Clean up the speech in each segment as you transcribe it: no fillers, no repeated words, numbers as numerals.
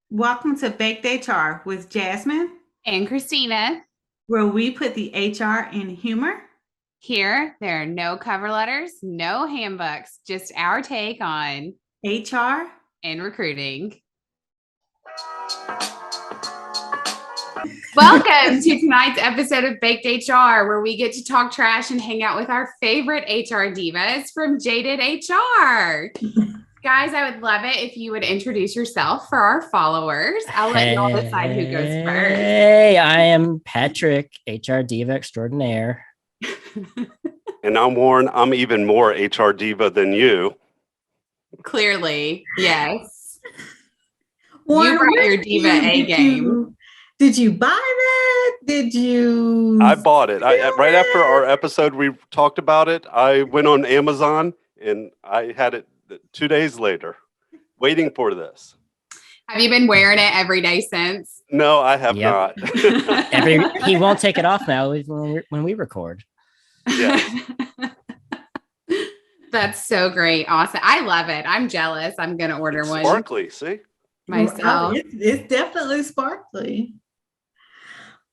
Welcome to BakedHR with Jasmine, And Christina, where we put the HR in humor. here there are no cover letters, no handbooks, just our take on HR. in recruiting. Welcome to tonight's episode of Baked HR, where we get to talk trash and hang out with our favorite HR divas from Jaded HR. Guys, I would love it if you would introduce yourself for our followers. I'll let y'all decide who goes first. Hey, I am Patrick, HR Diva Extraordinaire. And I'm Warren. I'm even more HR diva than you. Clearly, yes. Warren, You brought your diva A game. Did you buy that? Did you? I bought it. Right after our episode, we talked about it. I went on Amazon and I had it 2 days later, waiting for this. Have you been wearing it every day since? No, I have not. He won't take it off now when we record. Yeah. That's so great. Awesome. I love it. I'm jealous. I'm going to order one Sparkly, see? myself. It's definitely sparkly.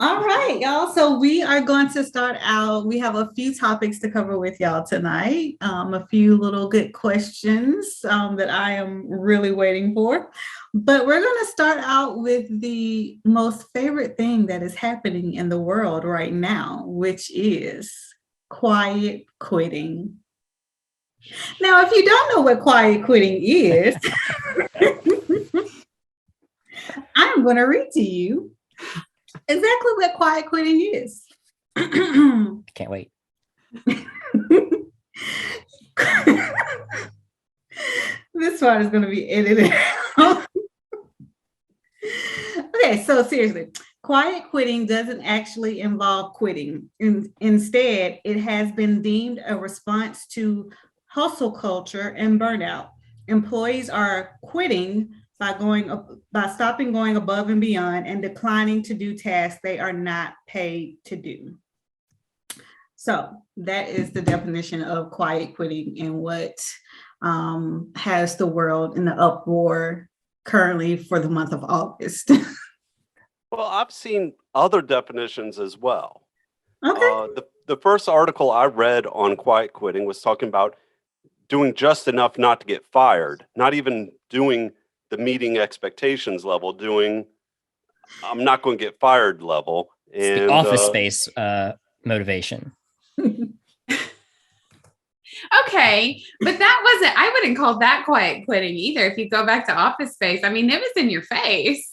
All right, y'all. So we are going to start out. We have a few topics to cover with y'all tonight. A few little good questions that I am really waiting for. But we're going to start out with the most favorite thing that is happening in the world right now, which is quiet quitting. Now, if you don't know what quiet quitting is, I'm going to read to you exactly what quiet quitting is. Can't wait. This part is going to be edited out. Okay, so seriously, quiet quitting doesn't actually involve quitting. Instead, it has been deemed a response to hustle culture and burnout. Employees are quitting by stopping going above and beyond and declining to do tasks they are not paid to do. So that is the definition of quiet quitting and what has the world in the uproar currently for the month of August. Well, I've seen other definitions as well. Okay. The first article I read on quiet quitting was talking about doing just enough not to get fired, not even doing the meeting expectations level, doing I'm not going to get fired level. It's the Office Space motivation. Okay, but I wouldn't call that quiet quitting either. If you go back to Office Space, I mean, it was in your face.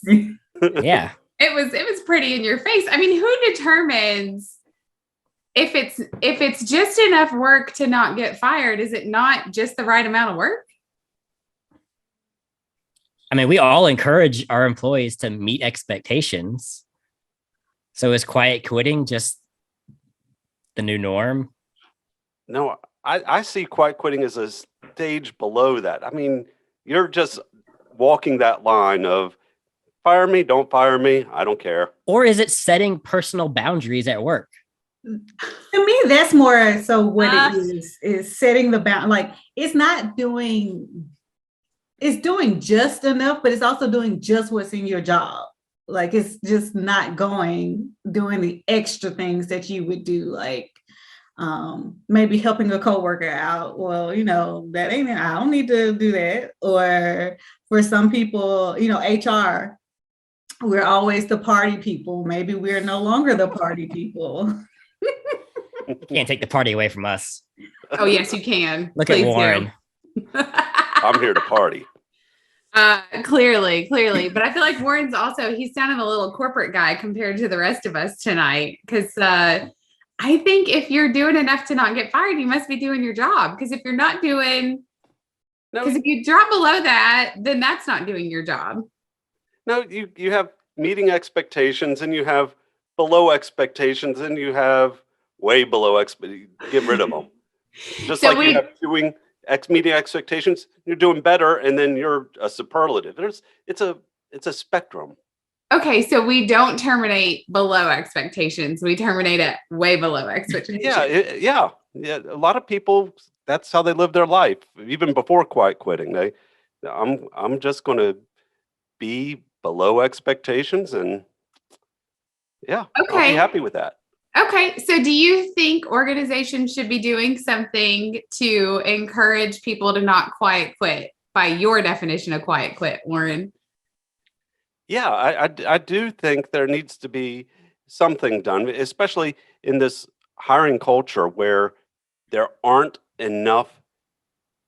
Yeah. It was pretty in your face. I mean, who determines if it's just enough work to not get fired? Is it not just the right amount of work? I mean, we all encourage our employees to meet expectations. So is quiet quitting just the new norm? No, I see quiet quitting as a stage below that. I mean, you're just walking that line of fire me, don't fire me, I don't care. Or is it setting personal boundaries at work? To me, that's more so what it is setting the bound. Like it's doing just enough, but it's also doing just what's in your job. Like it's just not doing the extra things that you would do, like maybe helping a coworker out. Well, that ain't, I don't need to do that. Or for some people, HR, we're always the party people. Maybe we're no longer the party people. Can't take the party away from us. Oh, yes, you can. Look at Warren. I'm here to party. Clearly. But I feel like Warren's he's sounding a little corporate guy compared to the rest of us tonight. Because I think if you're doing enough to not get fired, you must be doing your job. Because if you're not doing, because if you drop below that, then that's not doing your job. No, you have meeting expectations and you have below expectations and you have way below expectations. Get rid of them. Just so like you have doing meeting expectations, you're doing better, and then you're a superlative. It's a spectrum. Okay, so we don't terminate below expectations. We terminate it way below expectations. Yeah. A lot of people, that's how they live their life, even before quiet quitting. I'm just going to be below expectations, and yeah, I'll be Okay. happy with that. Okay. So do you think organizations should be doing something to encourage people to not quiet quit by your definition of quiet quit, Warren? Yeah, I do think there needs to be something done, especially in this hiring culture where there aren't enough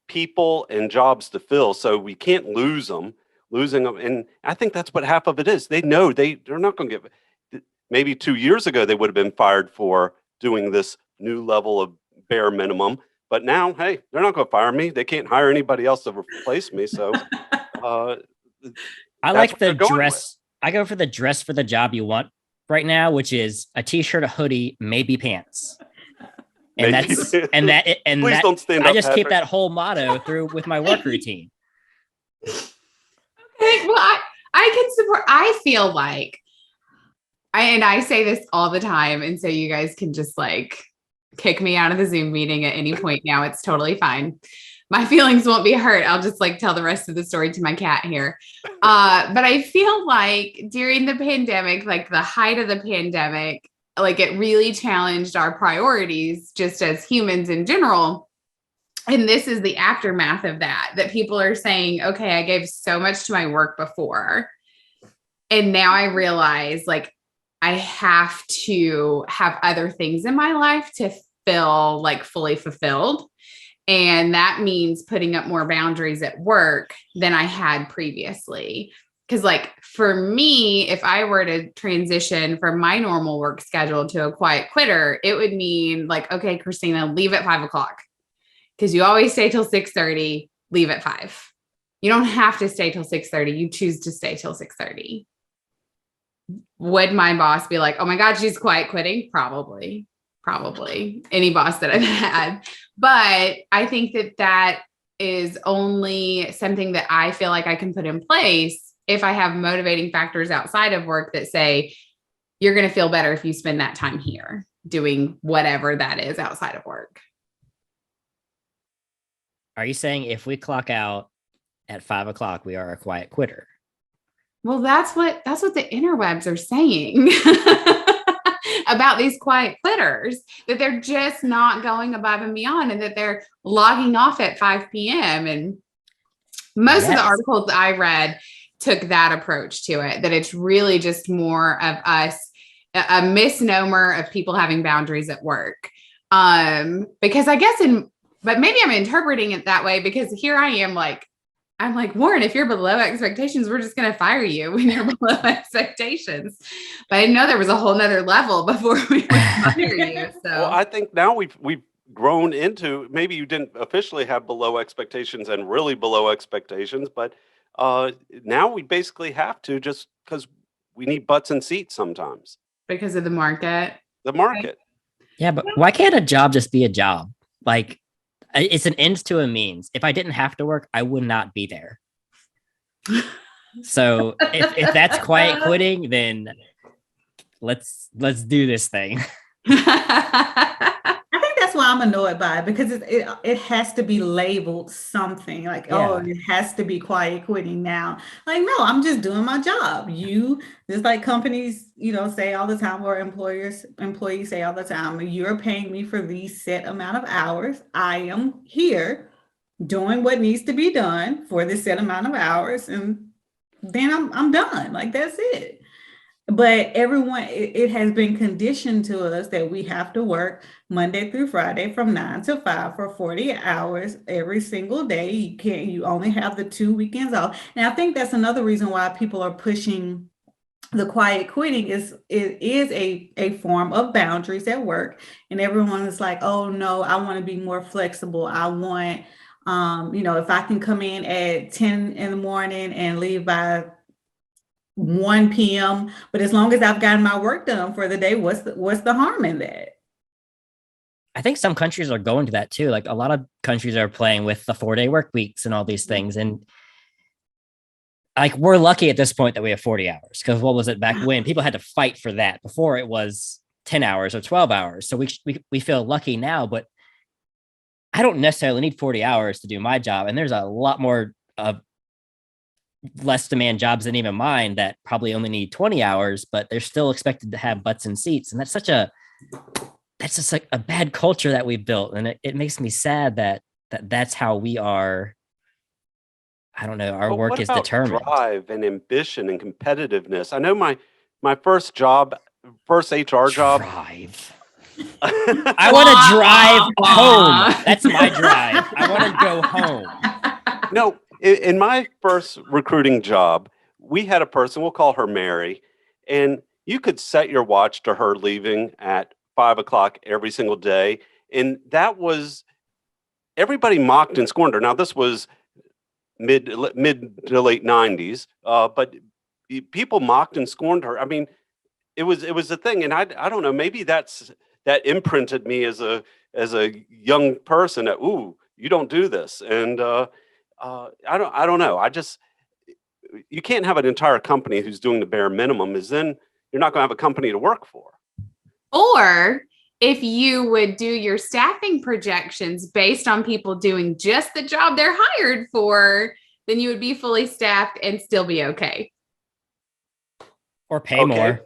people and jobs to fill, so we can't losing them. And I think that's what half of it is. They know they're not going to get. Maybe 2 years ago they would have been fired for doing this new level of bare minimum, but now, hey, they're not going to fire me. They can't hire anybody else to replace me. So I that's like what the they're going with. dress. I go for the dress for the job you want right now, which is a t-shirt, a hoodie, maybe pants. And Maybe. that's and that and Please that don't stand I up, just keep Patrick. that whole motto through with my work routine. Okay, well, I can support. I feel like, I say this all the time, and so you guys can just like kick me out of the Zoom meeting at any point now. It's totally fine. My feelings won't be hurt. I'll just like tell the rest of the story to my cat here. But I feel like during the pandemic, like the height of the pandemic, like it really challenged our priorities just as humans in general. And this is the aftermath of that people are saying, okay, I gave so much to my work before. And now I realize like I have to have other things in my life to feel like fully fulfilled. And that means putting up more boundaries at work than I had previously. Because like for me, if I were to transition from my normal work schedule to a quiet quitter, it would mean like, okay, Christina, leave at 5:00. Because you always stay till 6:30, leave at 5. You don't have to stay till 6:30. You choose to stay till 6:30. Would my boss be like, oh my God, she's quiet quitting? Probably any boss that I've had. But I think that is only something that I feel like I can put in place if I have motivating factors outside of work that say, you're going to feel better if you spend that time here doing whatever that is outside of work. Are you saying if we clock out at 5:00, we are a quiet quitter? Well, that's what the interwebs are saying about these quiet quitters, that they're just not going above and beyond and that they're logging off at 5 p.m. And most of the articles I read took that approach to it, that it's really just more of us, a misnomer of people having boundaries at work. Because I guess but maybe I'm interpreting it that way because here I am like, I'm like, Warren, if you're below expectations, we're just going to fire you when you're below expectations. But I didn't know there was a whole nother level before we would fire you. So Well, I think now we've grown into, maybe you didn't officially have below expectations and really below expectations, but now we basically have to, just because we need butts and seats sometimes. Because of the market. The market. Yeah, but why can't a job just be a job? Like, it's an ends to a means. If I didn't have to work, I would not be there. So if that's quiet quitting, then let's do this thing. I think that's why I'm annoyed by it, because it has to be labeled something like, oh, it has to be quiet quitting now. Like, no, I'm just doing my job. Just like companies, say all the time, or employees say all the time, you're paying me for these set amount of hours. I am here doing what needs to be done for this set amount of hours, and then I'm done. Like, that's it. But everyone, it has been conditioned to us that we have to work Monday through Friday from 9 to 5 for 40 hours every single day. You only have the 2 weekends off. And I think that's another reason why people are pushing the quiet quitting. It is a form of boundaries at work. And everyone is like, oh no, I want to be more flexible. I want, if I can come in at 10 in the morning and leave by 1 p.m. But as long as I've gotten my work done for the day, what's the harm in that? I think some countries are going to that too. Like, a lot of countries are playing with the 4-day work weeks and all these things. And like, we're lucky at this point that we have 40 hours, because what was it back when? People had to fight for that. Before, it was 10 hours or 12 hours. So we feel lucky now, but I don't necessarily need 40 hours to do my job. And there's a lot more less demand jobs than even mine that probably only need 20 hours, but they're still expected to have butts and seats. And that's just like a bad culture that we built. And it makes me sad that's how we are. I don't know. Our But work what is about determined. drive and ambition and competitiveness? I know my first HR job. Drive. I want to drive home. That's my drive. I want to go home. No, in my first recruiting job, we had a person, we'll call her Mary, and you could set your watch to her leaving at 5 o'clock every single day. And that was, everybody mocked and scorned her. Now, this was mid to late 90s, but people mocked and scorned her. I mean, it was a thing. And I don't know, maybe that imprinted me as a young person that, ooh, you don't do this. And I don't know. You can't have an entire company who's doing the bare minimum, is then you're not going to have a company to work for. Or if you would do your staffing projections based on people doing just the job they're hired for, then you would be fully staffed and still be okay. Or pay more.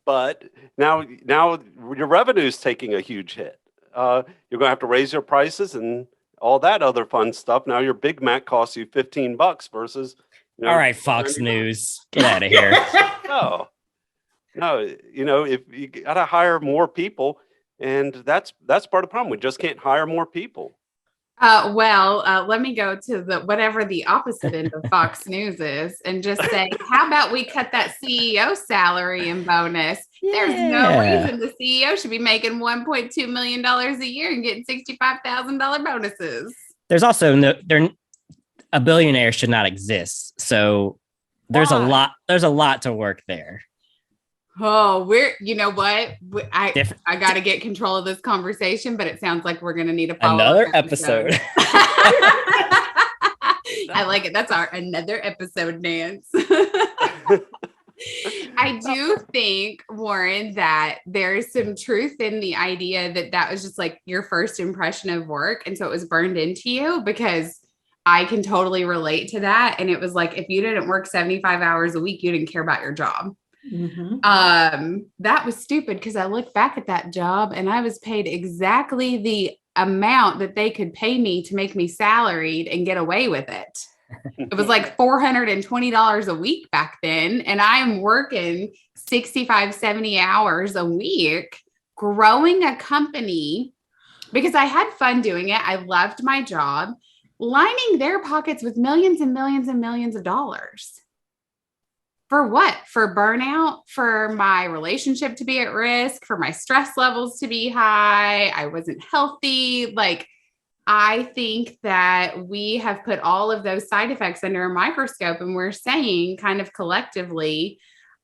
But now your revenue is taking a huge hit. You're going to have to raise your prices and all that other fun stuff. Now your Big Mac costs you $15 versus. All right, Fox News, get out of here. No, if you got to hire more people, and that's part of the problem. We just can't hire more people. Let me go to whatever the opposite end of Fox News is and just say, how about we cut that CEO salary and bonus? Yeah. There's no reason the CEO should be making $1.2 million a year and getting $65,000 bonuses. There's also a billionaire should not exist. So there's a lot to work there. Oh, you know what? I got to get control of this conversation, but it sounds like we're going to need another episode. I like it. That's another episode, Nance. I do think, Warren, that there's some truth in the idea that was just like your first impression of work. And so it was burned into you, because I can totally relate to that. And it was like, if you didn't work 75 hours a week, you didn't care about your job. Mm-hmm. That was stupid, because I look back at that job and I was paid exactly the amount that they could pay me to make me salaried and get away with it. It was like $420 a week back then. And I'm working 65, 70 hours a week, growing a company because I had fun doing it. I loved my job, lining their pockets with millions and millions and millions of dollars. For what? For burnout, for my relationship to be at risk, for my stress levels to be high. I wasn't healthy. Like, I think that we have put all of those side effects under a microscope, and we're saying kind of collectively,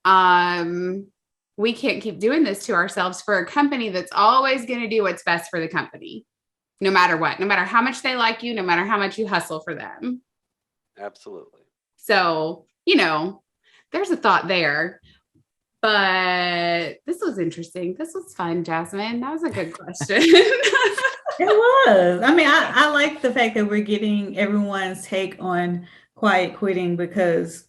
we can't keep doing this to ourselves for a company that's always going to do what's best for the company, no matter what, no matter how much they like you, no matter how much you hustle for them. Absolutely. So, there's a thought there, but this was interesting. This was fun, Jasmine. That was a good question. It was. I mean, I like the fact that we're getting everyone's take on quiet quitting, because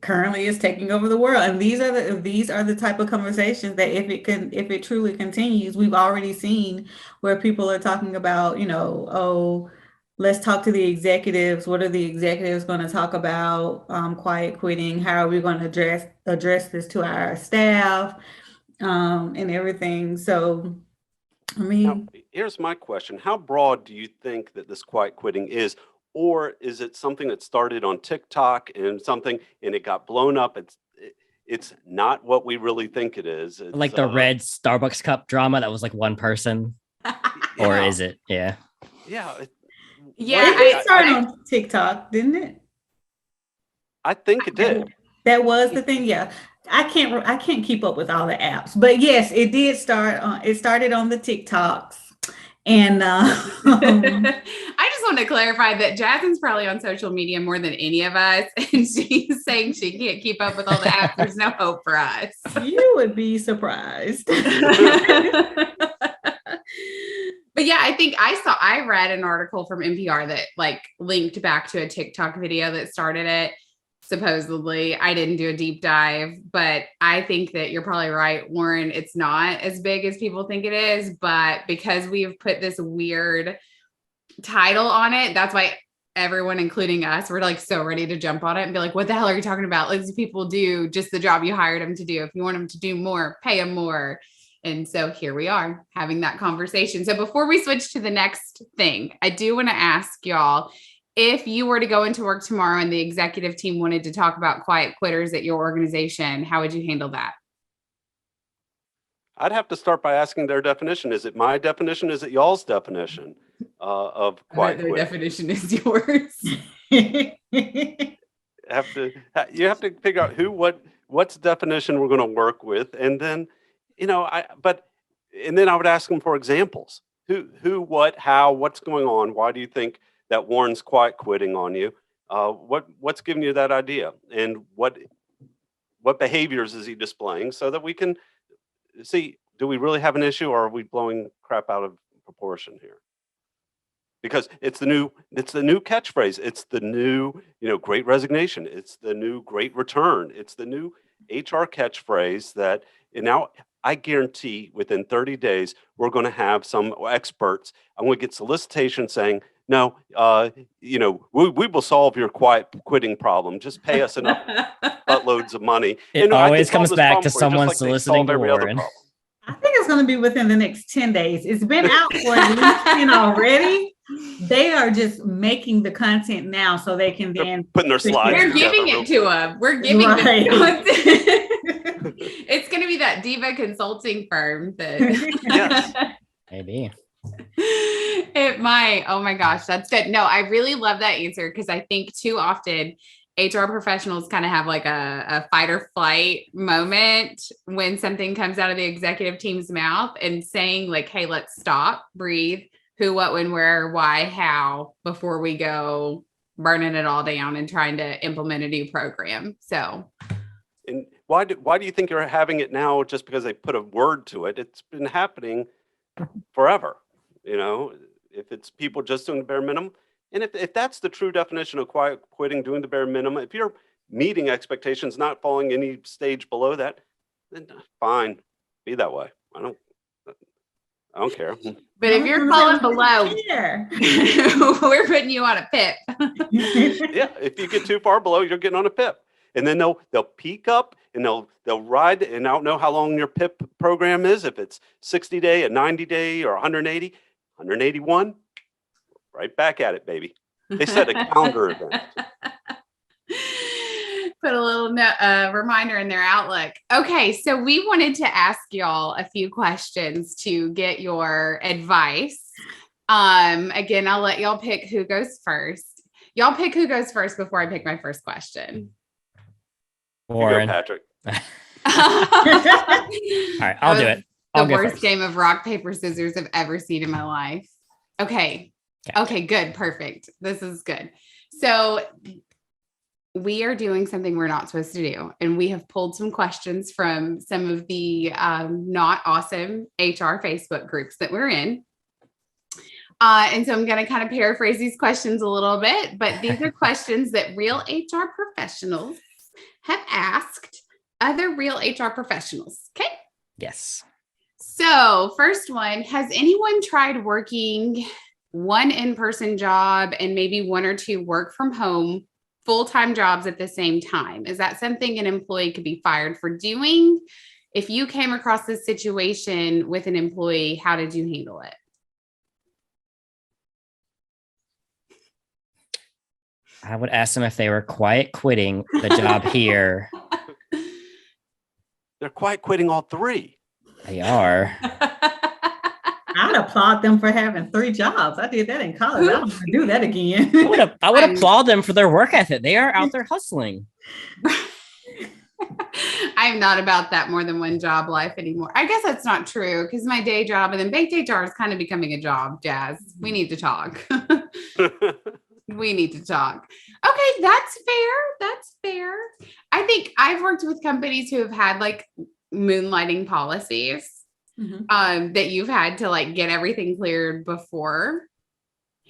currently it's taking over the world. And these are the type of conversations that if it truly continues, we've already seen where people are talking about, let's talk to the executives. What are the executives going to talk about? Quiet quitting. How are we going to address this to our staff, and everything? So, I mean, now, here's my question: how broad do you think that this quiet quitting is, or is it something that started on TikTok and it got blown up? It's not what we really think it is. It's, like the red Starbucks cup drama that was like one person, or is it? Yeah. Yeah. It started on TikTok, didn't it? I think it did. That was the thing. Yeah, I can't keep up with all the apps, but yes, it did start. It started on the TikToks, and I just want to clarify that Jasmine's probably on social media more than any of us, and she's saying she can't keep up with all the apps. There's no hope for us. You would be surprised. But yeah, I think I read an article from NPR that like linked back to a TikTok video that started it. Supposedly, I didn't do a deep dive, but I think that you're probably right, Warren. It's not as big as people think it is, but because we've put this weird title on it, that's why everyone, including us, we're like so ready to jump on it and be like, what the hell are you talking about? Like, these people do just the job you hired them to do. If you want them to do more, pay them more. And so here we are having that conversation. So before we switch to the next thing, I do want to ask y'all, if you were to go into work tomorrow and the executive team wanted to talk about quiet quitters at your organization, how would you handle that? I'd have to start by asking their definition. Is it my definition? Is it y'all's definition of quiet quitting? Their definition is yours. You have to figure out what's the definition we're going to work with, and then and then I would ask them for examples. Who, what, how, what's going on? Why do you think that Warren's quiet quitting on you? What's giving you that idea, and what behaviors is he displaying, so that we can see, do we really have an issue, or are we blowing crap out of proportion here? Because it's the new catchphrase. It's the new, great resignation. It's the new great return. It's the new HR catchphrase that, and now I guarantee within 30 days, we're going to have some experts. I'm going to get solicitation saying, no, we will solve your quiet quitting problem. Just pay us enough buttloads of money. It always comes back to someone soliciting to Warren. I think it's going to be within the next 10 days. It's been out for at least 10 already. They are just making the content now so they can then putting their slides. We're giving it to them. We're giving them content. It's going to be that diva consulting firm that yes. Maybe. It might. Oh my gosh, that's good. No, I really love that answer, because I think too often HR professionals kind of have like a fight or flight moment when something comes out of the executive team's mouth, and saying like, hey, let's stop, breathe, who, what, when, where, why, how, before we go burning it all down and trying to implement a new program. So. And why do you think you're having it now just because they put a word to it? It's been happening forever. If it's people just doing the bare minimum. And if that's the true definition of quiet quitting, doing the bare minimum, if you're meeting expectations, not falling any stage below that, then fine, be that way. I don't care. But if you're falling below, we're putting you on a PIP. Yeah, if you get too far below, you're getting on a PIP. And then they'll peak up and they'll ride, and I don't know how long your PIP program is, if it's 60-day, a 90-day, or 180, 181, right back at it, baby. They set a calendar event. Put a little reminder in their Outlook. Okay, so we wanted to ask y'all a few questions to get your advice. Again, I'll let y'all pick who goes first. Y'all pick who goes first before I pick my first question. Warren. Patrick. All right, I'll do it. The worst game of rock, paper, scissors I've ever seen in my life. Okay, good. Perfect. This is good. So we are doing something we're not supposed to do. And we have pulled some questions from some of the not awesome HR Facebook groups that we're in. And so I'm going to kind of paraphrase these questions a little bit, but these are questions that real HR professionals have asked other real HR professionals. Okay. Yes. So first one, has anyone tried working one in-person job and maybe one or two work from home full-time jobs at the same time? Is that something an employee could be fired for doing? If you came across this situation with an employee, how did you handle it? I would ask them if they were quiet quitting the job here. They're quiet quitting all three. They are. I'd applaud them for having 3 jobs. I did that in college. I don't want to do that again. I would applaud them for their work ethic. They are out there hustling. I'm not about that more than one job life anymore. I guess that's not true, because my day job and then BakedHR is kind of becoming a job, Jazz. We need to talk. We need to talk. Okay, that's fair. That's fair. I think I've worked with companies who have had like moonlighting policies. that you've had to like get everything cleared beforehand.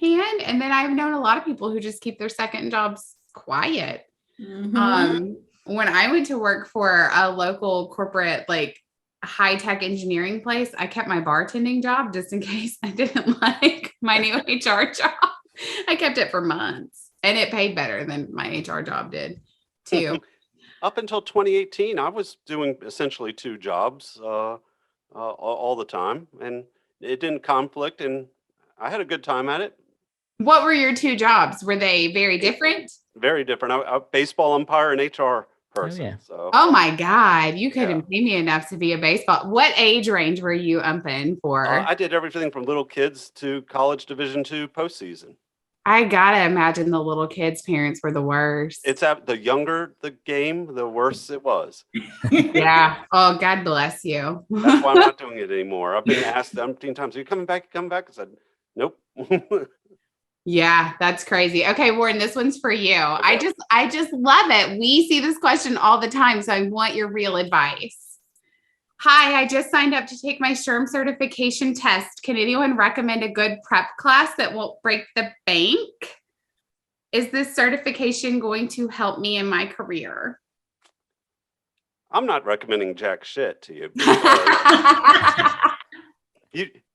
And then I've known a lot of people who just keep their second jobs quiet. When I went to work for a local corporate, like high-tech engineering place, I kept my bartending job just in case I didn't like my new HR job. I kept it for months and it paid better than my HR job did too. Up until 2018, I was doing essentially 2 jobs all the time, and it didn't conflict, and I had a good time at it. What were your 2 jobs? Were they very different? Very different. I'm a baseball umpire and HR person. yeah. So. Oh my God, you couldn't Yeah. pay me enough to be a baseball. What age range were you umping for? I did everything from little kids to college Division II postseason. I gotta imagine the little kids' parents were the worst. It's the younger the game, the worse it was. Yeah. Oh, God bless you. That's why I'm not doing it anymore. I've been asked umpteen times, "Are you coming back? You coming back?" I said, "Nope." Yeah, that's crazy. Okay, Warren, this one's for you. Okay. I just love it. We see this question all the time, so I want your real advice. Hi, I just signed up to take my SHRM certification test. Can anyone recommend a good prep class that won't break the bank? Is this certification going to help me in my career? I'm not recommending jack shit to you.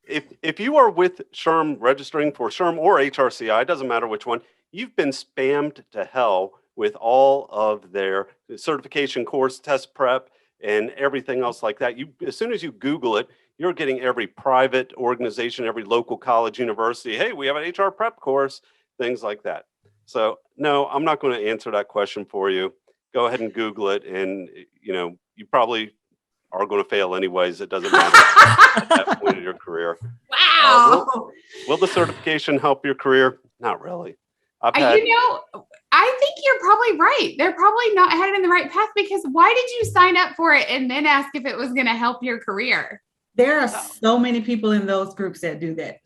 If you are with SHRM, registering for SHRM or HRCI, it doesn't matter which one, you've been spammed to hell with all of their certification course, test prep, and everything else like that. As soon as you Google it, you're getting every private organization, every local college, university. Hey, we have an HR prep course, things like that. So no, I'm not going to answer that question for you. Go ahead and Google it, and you probably are going to fail anyways. It doesn't matter at that point of your career. Wow. Will the certification help your career? Not really. I think you're probably right. They're probably not headed in the right path, because why did you sign up for it and then ask if it was going to help your career? There are so many people in those groups that do that.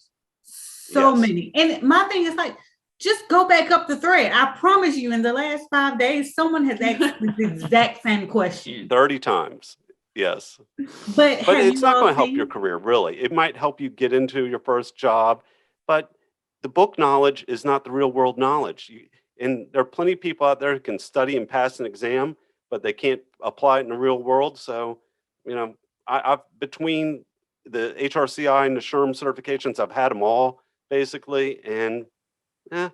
So many. And my thing is like, just go back up the thread. I promise you, in the last 5 days, someone has asked the exact same question. 30 times. Yes. But it's not going to help your career, really. It might help you get into your first job, but the book knowledge is not the real world knowledge. And there are plenty of people out there who can study and pass an exam, but they can't apply it in the real world. So, I've between the HRCI and the SHRM certifications, I've had them all basically, and And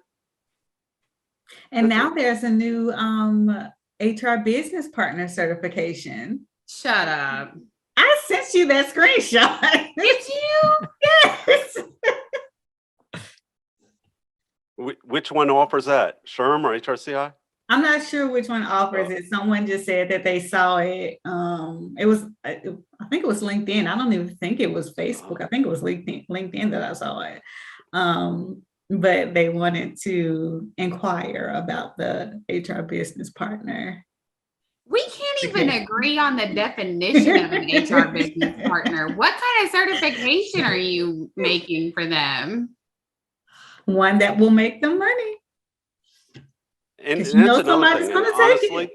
now there's a new HR business partner certification. Shut up. I sent you that screenshot. Did you? Yes. Which one offers that? SHRM or HRCI? I'm not sure which one offers it. Someone just said that they saw it. It was, I think it was LinkedIn. I don't even think it was Facebook. I think it was LinkedIn that I saw it. But they wanted to inquire about the HR business partner. We can't even agree on the definition of an HR business partner. What kind of certification are you making for them? One that will make them money. And that's another thing. And honestly,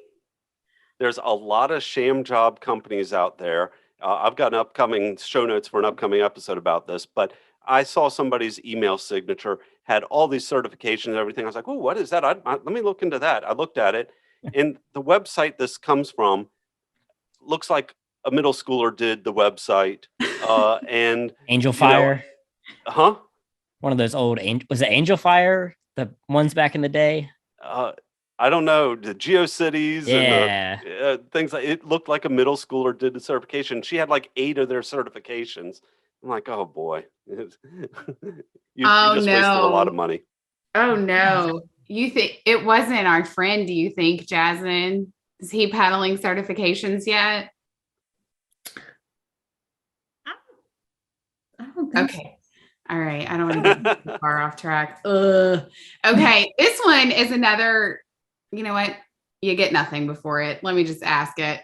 there's a lot of sham job companies out there. I've got an upcoming show notes for an upcoming episode about this, but I saw somebody's email signature had all these certifications and everything. I was like, oh, what is that? Let me look into that. I looked at it, and the website this comes from looks like a middle schooler did the website. And Angel Fire. One of those old, was it Angel Fire? The ones back in the day? I don't know, the GeoCities and the, things like it looked like a middle schooler did the certification. She had like 8 of their certifications. I'm like, oh boy, you just wasted a lot of money. Oh no, you think it wasn't our friend? Do you think, Jasmine? Is he peddling certifications yet? I don't think so. All right. I don't want to get too far off track. Okay. This one is another, you know what? You get nothing before it. Let me just ask it.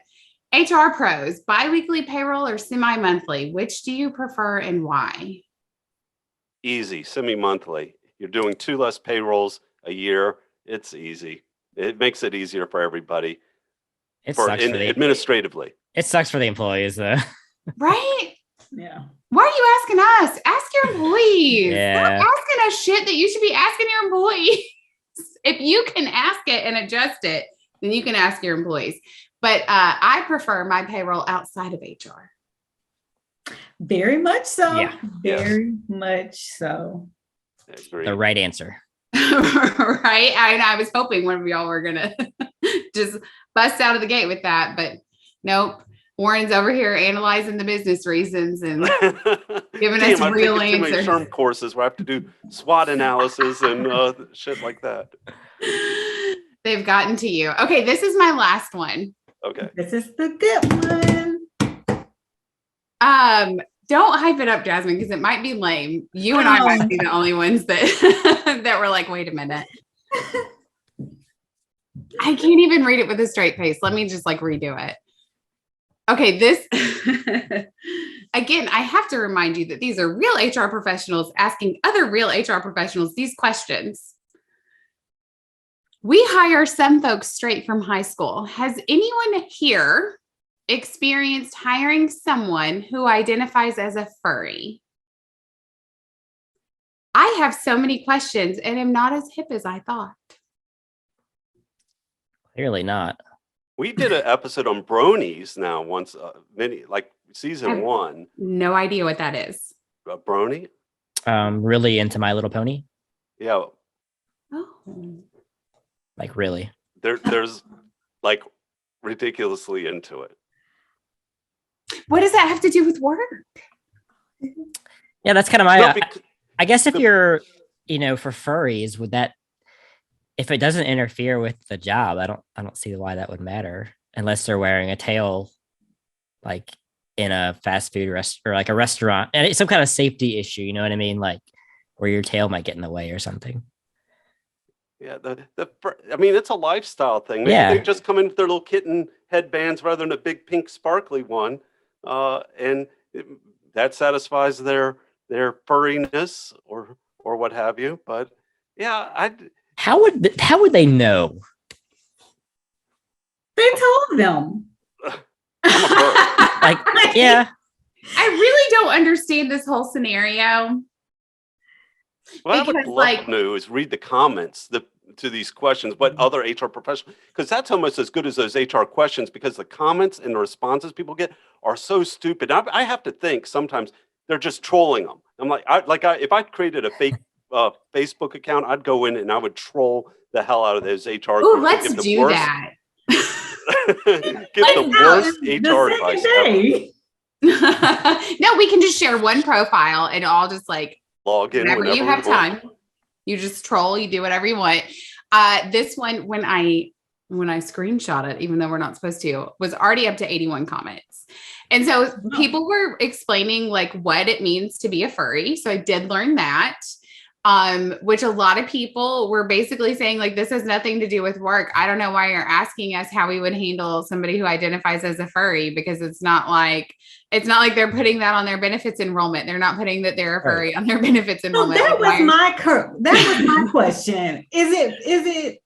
HR pros, biweekly payroll or semi-monthly? Which do you prefer and why? Easy, semi-monthly. You're doing 2 less payrolls a year. It's easy. It makes it easier for everybody. It sucks administratively. It sucks for the employees, though. Right? Yeah. Why are you asking us? Ask your employees. Yeah. Stop asking us shit that you should be asking your employees. If you can ask it and adjust it, then you can ask your employees. But I prefer my payroll outside of HR. Very much so. Yeah. Very much so. The right answer. Right? I was hoping one of y'all were going to just bust out of the gate with that, but nope. Warren's over here analyzing the business reasons and giving us real answers. Too many SHRM courses where I have to do SWOT analysis and shit like that. They've gotten to you. Okay, this is my last one. Okay. This is the good one. Don't hype it up, Jasmine, because it might be lame. You and I might be the only ones that that were like, wait a minute. I can't even read it with a straight face. Let me just like redo it. Okay, this again, I have to remind you that these are real HR professionals asking other real HR professionals these questions. We hire some folks straight from high school. Has anyone here experienced hiring someone who identifies as a furry? I have so many questions and am not as hip as I thought. Clearly not. We did an episode on bronies now once, like season 1. No idea what that is. A brony? Really into My Little Pony. Yeah. Oh. Like really. There's like ridiculously into it. What does that have to do with work? Yeah, that's kind of my. No, I guess if you're, for furries, would that, if it doesn't interfere with the job, I don't see why that would matter unless they're wearing a tail, like in a fast food or like a restaurant, and it's some kind of safety issue. You know what I mean? Like where your tail might get in the way or something. Yeah, I mean, it's a lifestyle thing. Maybe they just come in with their little kitten headbands rather than a big pink sparkly one, and that satisfies their furriness or what have you. But yeah, How would they know? They told them. I'm a furry. Like, yeah. I really don't understand this whole scenario. What I would love to do is read the comments to these questions, what other HR professionals, because that's almost as good as those HR questions, because the comments and the responses people get are so stupid. I have to think sometimes they're just trolling them. I'm like, if I created a fake Facebook account, I'd go in and I would troll the hell out of those HR. Oh, let's do that. Give the worst HR advice ever. No, we can just share one profile and all just like log in whenever you have time. You just troll, you do whatever you want. This one, when I screenshot it, even though we're not supposed to, was already up to 81 comments. And so people were explaining like what it means to be a furry. So I did learn that. Which a lot of people were basically saying like, this has nothing to do with work. I don't know why you're asking us how we would handle somebody who identifies as a furry, because it's not like they're putting that on their benefits enrollment. They're not putting that they're a furry on their benefits enrollment. So that was my question. Is it,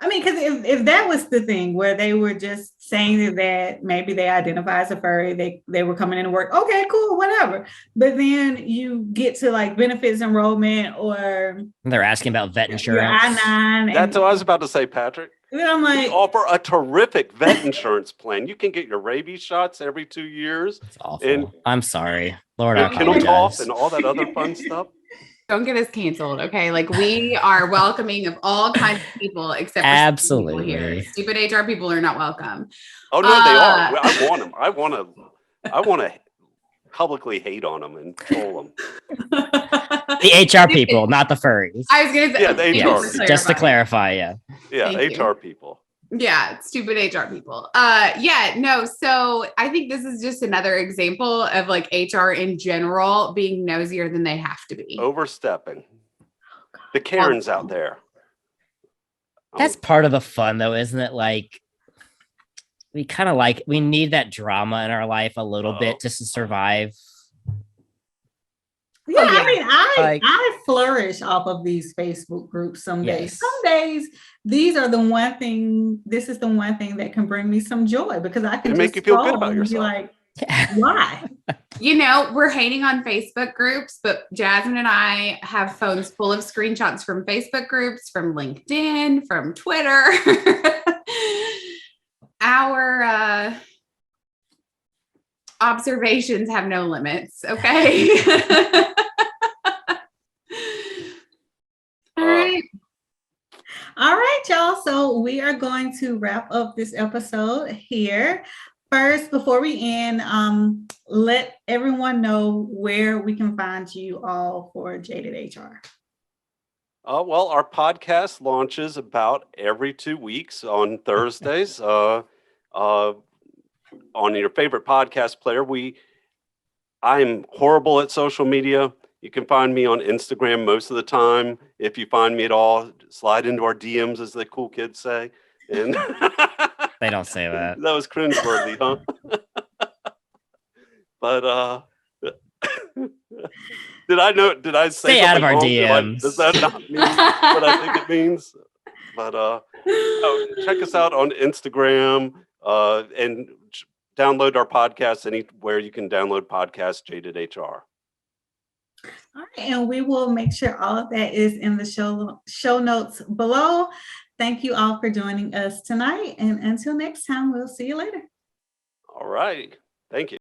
I mean, because if that was the thing where they were just saying that maybe they identify as a furry, they were coming into work, okay, cool, whatever. But then you get to like benefits enrollment or they're asking about vet insurance. I-9. That's what I was about to say, Patrick. And I'm like, we offer a terrific vet insurance plan. You can get your rabies shots every 2 years. It's awful. And I'm sorry, Lord, your I kennel apologize. cough and all that other fun stuff. Don't get us canceled, okay? Like we are welcoming of all kinds of people except for absolutely people here. Stupid HR people are not welcome. Oh no, they are. I want them. I want to publicly hate on them and troll them. The HR people, not the furries. I was gonna say, yeah, the HR. Just to clarify, yeah. Yeah, Thank HR you. people. Yeah, stupid HR people. So I think this is just another example of like HR in general being nosier than they have to be. Overstepping. The Karens out there. That's part of the fun though, isn't it? Like we need that drama in our life a little bit just to survive. Yeah, I mean, I flourish off of these Facebook groups some days. Yes. Some days, this is the one thing that can bring me some joy because I can make you feel good about yourself. Like, Why? You know, we're hating on Facebook groups, but Jasmine and I have phones full of screenshots from Facebook groups, from LinkedIn, from Twitter. Our observations have no limits. Okay. All right. All right, y'all. So we are going to wrap up this episode here. First, before we end, let everyone know where we can find you all for Jaded HR. Well, our podcast launches about every 2 weeks on Thursdays. On your favorite podcast player. I'm horrible at social media. You can find me on Instagram most of the time. If you find me at all, slide into our DMs, as the cool kids say. And They don't say that. That was cringeworthy, huh? But did I say Stay out of our wrong? DMs. Does that not mean what I think it means? But check us out on Instagram and download our podcast anywhere you can download podcasts, Jaded HR. All right, and we will make sure all of that is in the show notes below. Thank you all for joining us tonight. And until next time, we'll see you later. All right. Thank you.